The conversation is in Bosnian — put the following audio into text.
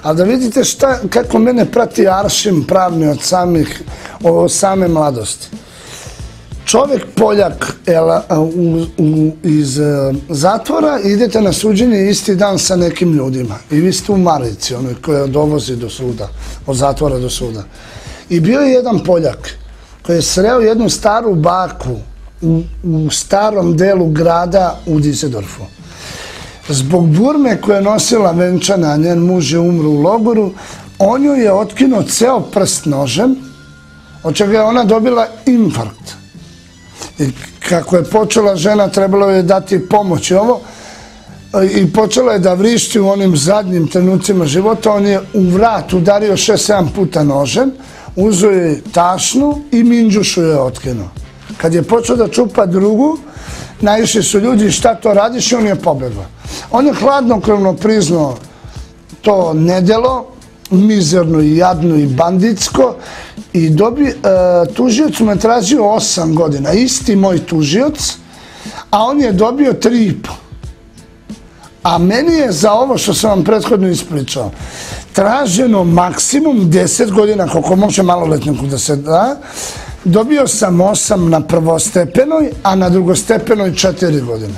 Ali da vidite kako mene prati aršin pravni od same mladosti. Čovjek Poljak iz zatvora, idete na suđenje isti dan sa nekim ljudima. I vi ste u marici, onoj koja dovozi do suda, od zatvora do suda. I bio je jedan Poljak koji je sreo jednu staru baku u starom delu grada u Düsseldorfu. Zbog burme koja je nosila venčana, a njen muž je umro u logoru, on joj je otkinuo ceo prst nožem, od čega je ona dobila infarkt. I kako je počela žena, trebalo je dati pomoć i ovo, i počela je da vrišti u onim zadnjim trenucima života, on je u vrat udario 6-7 puta nožem, uzeo je tašnu i minđušu je otkinuo. Kad je počeo da čupa drugu, naišli su ljudi, šta to radiš, i on je pobegao. On je hladnokrvno priznao to nedelo, mizerno i jadno i banditsko, i tužioc mu je tražio 8 godina, isti moj tužioc, a on je dobio 3,5. A meni je za ovo što sam vam prethodno ispričao traženo maksimum 10 godina, koliko može maloletniku da se da. Dobio sam 8 na prvostepenoj, a na drugostepenoj 4 godine.